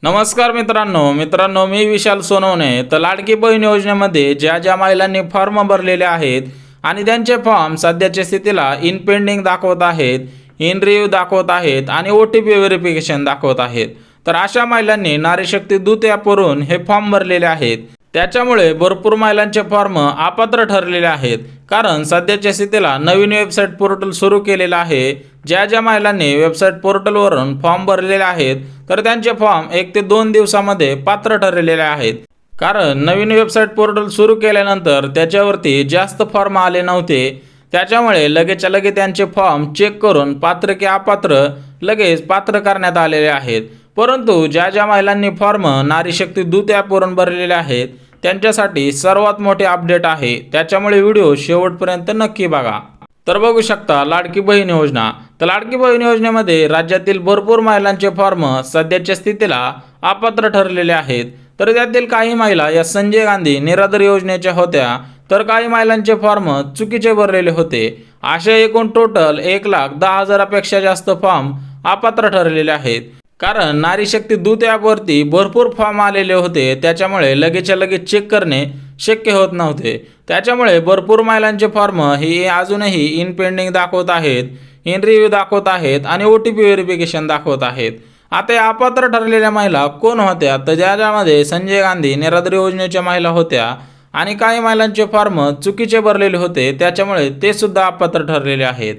नमस्कार मित्रांनो मी विशाल सोनवणे। तर लाडकी बहीण योजनेमध्ये ज्या महिलांनी फॉर्म भरलेले आहेत आणि त्यांचे फॉर्म सध्याच्या स्थितीला इन पेंडिंग दाखवत आहेत, इन रिव्ह्यू दाखवत आहेत आणि OTP व्हेरिफिकेशन दाखवत आहेत, तर अशा महिलांनी नारी शक्ती दूत ॲपवरून हे फॉर्म भरलेले आहेत। त्याच्यामुळे भरपूर महिलांचे फॉर्म अपात्र ठरलेले आहेत, कारण सध्याच्या स्थितीला नवीन वेबसाईट पोर्टल सुरू केलेलं आहे। ज्या महिलांनी वेबसाईट पोर्टलवरून फॉर्म भरलेले आहेत तर त्यांचे फॉर्म 1 ते 2 दिवसामध्ये पात्र ठरलेले आहेत, कारण नवीन वेबसाईट पोर्टल सुरू केल्यानंतर त्याच्यावरती जास्त फॉर्म आले नव्हते। त्याच्यामुळे लगेचच्या लगेच त्यांचे फॉर्म चेक करून पात्र की अपात्र लगेच पात्र करण्यात आलेले आहेत। परंतु ज्या महिलांनी फॉर्म नारी शक्ती दूत ॲपवरून भरलेले आहेत त्यांच्यासाठी सर्वात मोठे अपडेट आहे, त्याच्यामुळे व्हिडिओ शेवटपर्यंत नक्की बघा। तर बघू शकता लाडकी बहीण योजना। तर लाडकी बहीण योजनेमध्ये राज्यातील भरपूर महिलांचे फॉर्म सध्याच्या स्थितीला अपात्र ठरलेले आहेत। तर त्यातील काही महिला या संजय गांधी निराधार योजनेच्या होत्या, तर काही महिलांचे फॉर्म चुकीचे भरलेले होते। अशा एकूण टोटल 1,10,000 पेक्षा जास्त फॉर्म अपात्र ठरलेले आहेत, कारण नारी शक्ती दूत ॲपवरती भरपूर फॉर्म आलेले होते। त्याच्यामुळे लगेचच्या लगेच चेक करणे शक्य होत नव्हते। त्याच्यामुळे भरपूर महिलांचे फॉर्म ही अजूनही इन पेंडिंग दाखवत आहेत, इन रिव्ह्यू दाखवत आहेत आणि OTP व्हेरिफिकेशन दाखवत आहेत। आता या अपात्र ठरलेल्या महिला कोण होत्या, तर ज्यामध्ये संजय गांधी निराधार योजनेच्या महिला होत्या आणि काही महिलांचे फॉर्म चुकीचे भरलेले होते, त्याच्यामुळे ते सुद्धा अपात्र ठरलेले आहेत।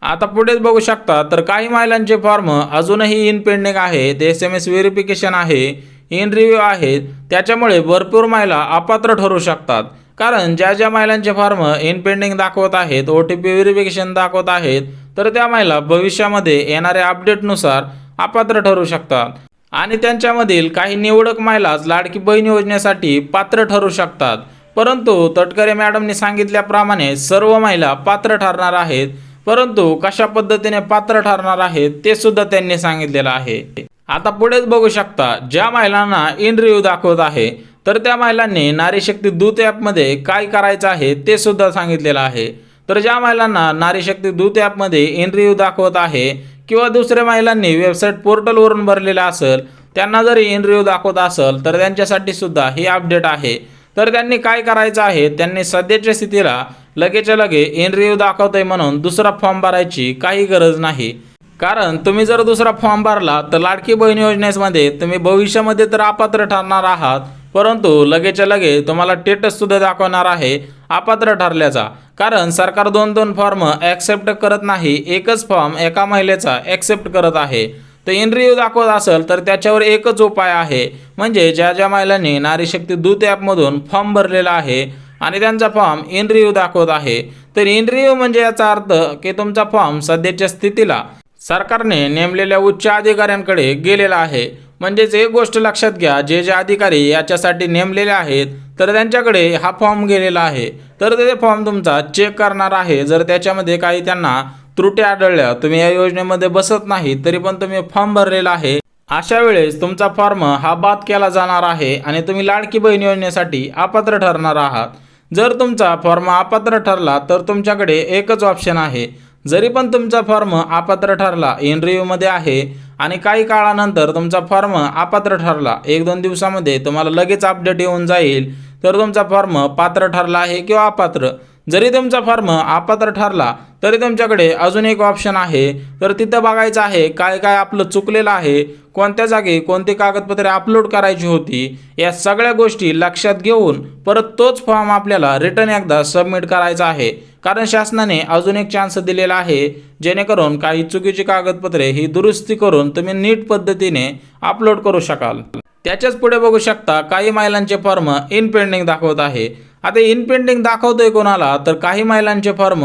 आता पुढेच बघू शकता, तर काही महिलांचे फॉर्म अजूनही इन पेंडिंग आहेत, SMS व्हेरिफिकेशन आहे, इन रिव्ह्यू आहेत। त्याच्यामुळे भरपूर महिला अपात्र ठरू शकतात, कारण ज्या महिलांचे फॉर्म इन पेंडिंग दाखवत आहेत, OTP व्हेरिफिकेशन दाखवत आहेत, तर त्या महिला भविष्यामध्ये येणाऱ्या अपडेटनुसार अपात्र ठरू शकतात आणि त्यांच्यामधील काही निवडक महिलाच लाडकी बहीण योजनेसाठी पात्र ठरू शकतात। परंतु तटकरे मॅडमनी सांगितल्याप्रमाणे सर्व महिला पात्र ठरणार आहेत, परंतु कशा पद्धतीने पात्र ठरणार आहेत ते सुद्धा त्यांनी सांगितलेलं आहे। आता पुढेच बघू शकता, ज्या महिलांना इन रिव्ह्यू दाखवत आहे तर त्या महिलांनी नारी शक्ती दूत ॲपमध्ये काय करायचं आहे ते सुद्धा सांगितलेलं आहे। तर ज्या महिलांना नारी शक्ती दूत ॲपमध्ये इन रिव्ह्यू दाखवत आहे किंवा दुसऱ्या महिलांनी वेबसाईट पोर्टलवरून भरलेला असेल, त्यांना जरी इन रिव्ह्यू दाखवत असेल तर त्यांच्यासाठी सुद्धा ही अपडेट आहे। तर त्यांनी काय करायचं आहे, त्यांनी सध्याच्या स्थितीला लगेचच्या लगे इन रिव्ह्यू दाखवतंय म्हणून दुसरा फॉर्म भरायची काही गरज नाही, कारण तुम्ही जर दुसरा फॉर्म भरला तर लाडकी बहीण योजनेमध्ये तुम्ही भविष्यामध्ये तर अपात्र ठरणार आहात, परंतु लगेचच्या लगे तुम्हाला स्टेटस सुद्धा दाखवणार आहे अपात्र ठरल्याचा, कारण सरकार 2-2 फॉर्म ॲक्सेप्ट करत नाही, एकच फॉर्म एका महिलेचा ॲक्सेप्ट करत आहे। तर इन रिव्ह्यू दाखवत असेल तर त्याच्यावर एकच उपाय आहे, म्हणजे ज्या महिलांनी नारी शक्ती दूत ॲपमधून फॉर्म भरलेला आहे आणि त्यांचा फॉर्म इन रिव्ह्यू दाखवत आहे, तर इन रिव्ह्यू म्हणजे याचा अर्थ की तुमचा फॉर्म सध्याच्या स्थितीला सरकारने नेमलेल्या उच्च अधिकाऱ्यांकडे गेलेला आहे। म्हणजेच एक गोष्ट लक्षात घ्या, जे अधिकारी याच्यासाठी नेमलेले आहेत तर त्यांच्याकडे हा फॉर्म गेलेला आहे, तर ते फॉर्म तुमचा चेक करणार आहे। जर त्याच्यामध्ये काही त्यांना त्रुटी आढळल्या, तुम्ही या योजनेमध्ये बसत नाही तरी पण तुम्ही फॉर्म भरलेला आहे, अशा वेळेस तुमचा फॉर्म हा बाद केला जाणार आहे आणि तुम्ही लाडकी बहीण योजनेसाठी अपात्र ठरणार आहात। जर तुमचा फॉर्म अपात्र ठरला तर तुमच्याकडे एकच ऑप्शन आहे, जरी पण तुमचा फॉर्म अपात्र ठरला, इन रिव्ह्यूमध्ये आहे आणि काही काळानंतर तुमचा फॉर्म अपात्र ठरला, 1-2 दिवसामध्ये तुम्हाला लगेच अपडेट येऊन जाईल तर तुमचा फॉर्म पात्र ठरला आहे किंवा अपात्र। जरी तुमचा फॉर्म अपात्र ठरला तरी तुमच्याकडे अजून एक ऑप्शन आहे, तर तिथं बघायचं आहे काय काय आपलं चुकलेलं आहे, कोणत्या जागी कोणती कागदपत्रे अपलोड करायची होती, या सगळ्या गोष्टी लक्षात घेऊन परत तोच फॉर्म आपल्याला रिटर्न एकदा सबमिट करायचा आहे, कारण शासनाने अजून एक चान्स दिलेला आहे, जेणेकरून काही चुकीची कागदपत्रे ही दुरुस्ती करून तुम्ही नीट पद्धतीने अपलोड करू शकाल। त्याच्याच पुढे बघू शकता, काही महिलांचे फॉर्म इन पेंडिंग दाखवत आहे। आता इन पेंडिंग दाखवतोय कोणाला, तर काही महिलांचे फॉर्म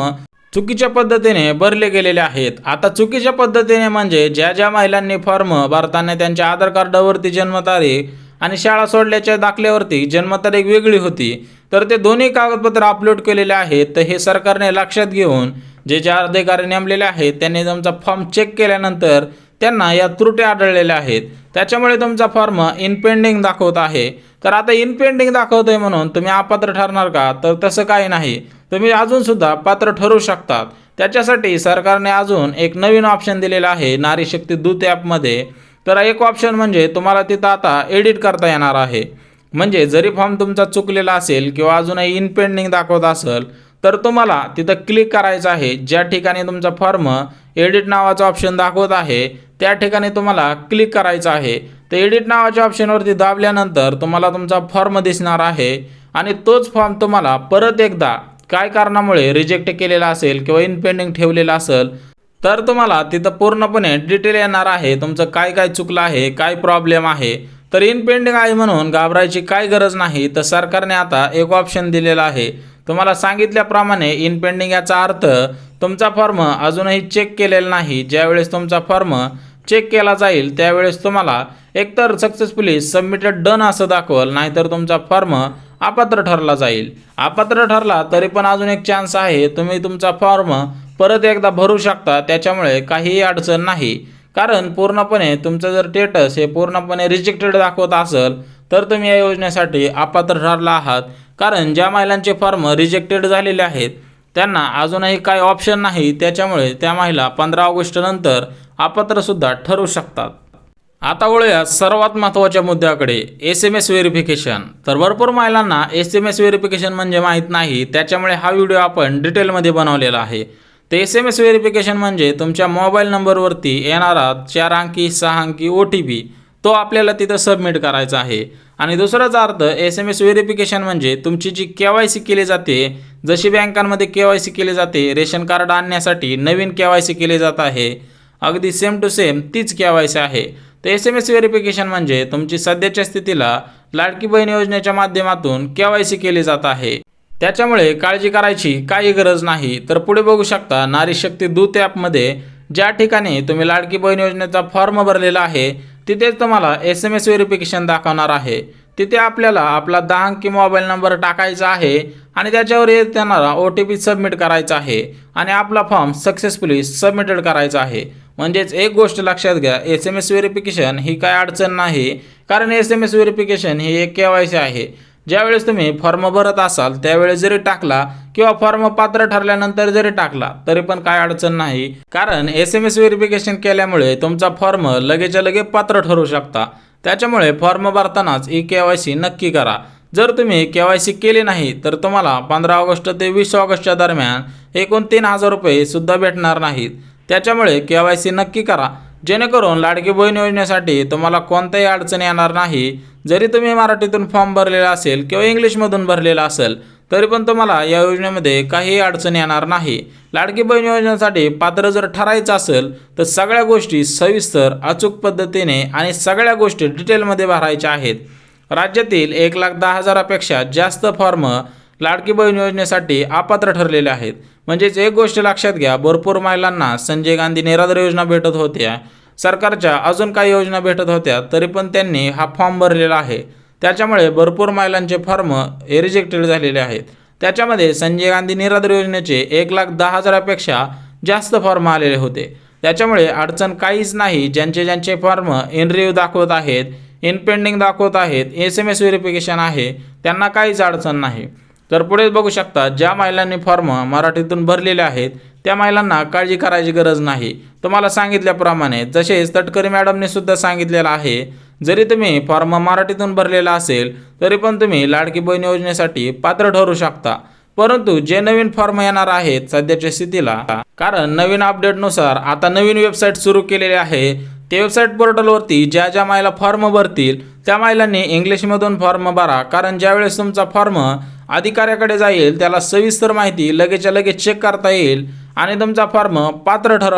चुकीच्या पद्धतीने भरले गेलेले आहेत। आता चुकीच्या पद्धतीने म्हणजे ज्या महिलांनी फॉर्म भरताना त्यांच्या आधार कार्डावरती जन्मतारीख आणि शाळा सोडल्याच्या दाखल्यावरती जन्मतारीख वेगळी होती, तर ते दोन्ही कागदपत्र अपलोड केलेले आहेत। तर हे सरकारने लक्षात घेऊन जे अधिकारी नेमलेले आहेत त्यांनी तुमचा फॉर्म चेक केल्यानंतर त्यांना या त्रुटी आढळलेल्या आहेत, त्याच्यामुळे तुमचा फॉर्म इन पेंडिंग दाखवत आहे। तर आता इन पेंडिंग दाखवतोय म्हणून तुम्ही अपात्र ठरणार का, तर तसं काही नाही, तुम्ही अजून सुद्धा पात्र ठरू शकतात। त्याच्यासाठी सरकारने अजून एक नवीन ऑप्शन दिलेला आहे नारी शक्ती दूत ॲपमध्ये, तर एक ऑप्शन म्हणजे तुम्हाला तिथं आता एडिट करता येणार आहे। म्हणजे जरी फॉर्म तुमचा चुकलेला असेल किंवा अजूनही इन पेंडिंग दाखवत असेल तर तुम्हाला तिथं क्लिक करायचं आहे। ज्या ठिकाणी तुमचा फॉर्म एडिट नावाचा ऑप्शन दाखवत आहे त्या ठिकाणी तुम्हाला क्लिक करायचं आहे। तर एडिट नावाच्या ऑप्शनवरती दाबल्यानंतर तुम्हाला तुमचा फॉर्म दिसणार आहे आणि तोच फॉर्म तुम्हाला परत एकदा काय कारणामुळे रिजेक्ट केलेला असेल किंवा इन पेंडिंग ठेवलेला असेल तर तुम्हाला तिथं पूर्णपणे डिटेल येणार आहे, तुमचं काय काय चुकलं आहे, काय प्रॉब्लेम आहे। तर इन पेंडिंग आहे म्हणून घाबरायची काय गरज नाही। तर सरकारने आता एक ऑप्शन दिलेला आहे। तुम्हाला सांगितल्याप्रमाणे इन पेंडिंग याचा अर्थ तुमचा फॉर्म अजूनही चेक केलेला नाही। ज्यावेळेस तुमचा फॉर्म चेक केला जाईल त्यावेळेस तुम्हाला एकतर सक्सेसफुली सबमिटेड डन असं दाखवल, नाहीतर तुमचा फॉर्म अपात्र ठरला जाईल। अपात्र ठरला तरी पण अजून एक चान्स आहे, तुम्ही तुमचा फॉर्म परत एकदा भरू शकता, त्याच्यामुळे काहीही अडचण नाही। कारण पूर्णपणे तुमचं जर स्टेटस हे पूर्णपणे रिजेक्टेड दाखवत असेल तर तुम्ही या योजनेसाठी अपात्र ठरला आहात। कारण ज्या महिलांचे फॉर्म रिजेक्टेड झालेले आहेत त्यांना अजूनही काही ऑप्शन नाही, त्याच्यामुळे त्या महिला 15 ऑगस्ट नंतर अपात्रसुद्धा ठरू शकतात। आता वळूया सर्वात महत्त्वाच्या मुद्द्याकडे, SMS व्हेरिफिकेशन। तर भरपूर महिलांना SMS व्हेरिफिकेशन म्हणजे माहीत नाही, त्याच्यामुळे हा व्हिडिओ आपण डिटेलमध्ये बनवलेला आहे। तर SMS व्हेरिफिकेशन म्हणजे तुमच्या मोबाईल नंबरवरती येणारा 4 अंकी 6 अंकी OTP तो आपल्याला तिथं सबमिट करायचा आहे। आणि दुसराच अर्थ SMS व्हेरिफिकेशन म्हणजे तुमची जी KYC केली जाते, जशी बँकांमध्ये KYC केली जाते, रेशन कार्ड आणण्यासाठी नवीन KYC केली जात आहे, अगदी सेम टू सेम तीच KYC आहे। तर SMS व्हेरिफिकेशन म्हणजे तुमची सध्याच्या स्थितीला लाडकी बहीण योजनेच्या माध्यमातून KYC केली जात आहे, त्याच्यामुळे काळजी करायची काही गरज नाही। तर पुढे बघू शकता नारी शक्ती दूत ॲपमध्ये ज्या ठिकाणी तुम्ही लाडकी बहीण योजनेचा फॉर्म भरलेला आहे तिथेच तुम्हाला SMS व्हेरिफिकेशन दाखवणार आहे। तिथे आपल्याला आपला 10 अंकी मोबाईल नंबर टाकायचा आहे आणि त्याच्यावर येणारा OTP सबमिट करायचा आहे आणि आपला फॉर्म सक्सेसफुली सबमिटेड करायचा आहे। म्हणजेच एक गोष्ट लक्षात घ्या, SMS व्हेरिफिकेशन ही काय अडचण नाही, कारण SMS व्हेरिफिकेशन ही एक KYC आहे। ज्यावेळेस तुम्ही फॉर्म भरत असाल त्यावेळेस जरी टाकला किंवा फॉर्म पात्र ठरल्यानंतर जरी टाकला तरी पण काय अडचण नाही, कारण SMS व्हेरिफिकेशन केल्यामुळे तुमचा फॉर्म लगेच्या लगे पात्र ठरू शकता। त्याच्यामुळे फॉर्म भरतानाच KYC नक्की करा। जर तुम्ही KYC केली नाही तर तुम्हाला 15 ऑगस्ट ते 20 ऑगस्टच्या दरम्यान एकूण 3000 रुपये सुद्धा भेटणार नाहीत। त्याच्यामुळे KYC नक्की करा, जेणेकरून लाडकी बहीण योजनेसाठी तुम्हाला कोणत्याही अडचण येणार नाही। जरी तुम्ही मराठीतून फॉर्म भरलेला असेल किंवा इंग्लिशमधून भरलेला असेल तरी पण तुम्हाला या योजनेमध्ये काही अडचण येणार नाही। लाडकी बहीण योजनेसाठी पात्र जर ठरायचं असेल तर सगळ्या गोष्टी सविस्तर अचूक पद्धतीने आणि सगळ्या गोष्टी डिटेलमध्ये भरायच्या आहेत। राज्यातील 1,10,000 पेक्षा जास्त फॉर्म लाडकी बहीण योजनेसाठी अपात्र ठरलेले आहेत। म्हणजेच एक गोष्ट लक्षात घ्या, भरपूर महिलांना संजय गांधी निराधार योजना भेटत होत्या, सरकारच्या अजून काही योजना भेटत होत्या, तरी पण त्यांनी हा फॉर्म भरलेला आहे। त्याच्यामुळे भरपूर महिलांचे फॉर्म हे रिजेक्टेड झालेले आहेत। त्याच्यामध्ये संजय गांधी निराधार योजनेचे 1,10,000 पेक्षा जास्त फॉर्म आलेले होते। त्याच्यामुळे अडचण काहीच नाही। ज्यांचे फॉर्म इन रिव्ह्यू दाखवत आहेत, इन पेंडिंग दाखवत आहेत, SMS व्हेरिफिकेशन आहे, त्यांना काहीच अडचण नाही। तर पुढे बघू शकता ज्या महिलांनी फॉर्म मराठीतून भरलेले आहेत त्या महिलांना काळजी करायची गरज नाही। तुम्हाला सांगितल्याप्रमाणे जसेच तटकरी मॅडमने सुद्धा सांगितलेलं आहे, जरी तुम्ही फॉर्म मराठीतून भरलेला असेल तरी पण तुम्ही लाडकी बहीण योजनेसाठी पात्र ठरू शकता। परंतु जे नवीन फॉर्म येणार आहेत सध्याच्या स्थितीला, कारण नवीन अपडेटनुसार आता नवीन वेबसाईट सुरू केलेली आहे, ते वेबसाईट पोर्टलवरती ज्या महिला फॉर्म भरतील त्या महिलांनी इंग्लिशमधून फॉर्म भरा। कारण ज्यावेळेस तुमचा फॉर्म अधिकाऱ्याकडे जाईल त्याला सविस्तर माहिती लगेच्या लगेच चेक करता येईल आणि तुमचा फॉर्म पात्र ठरव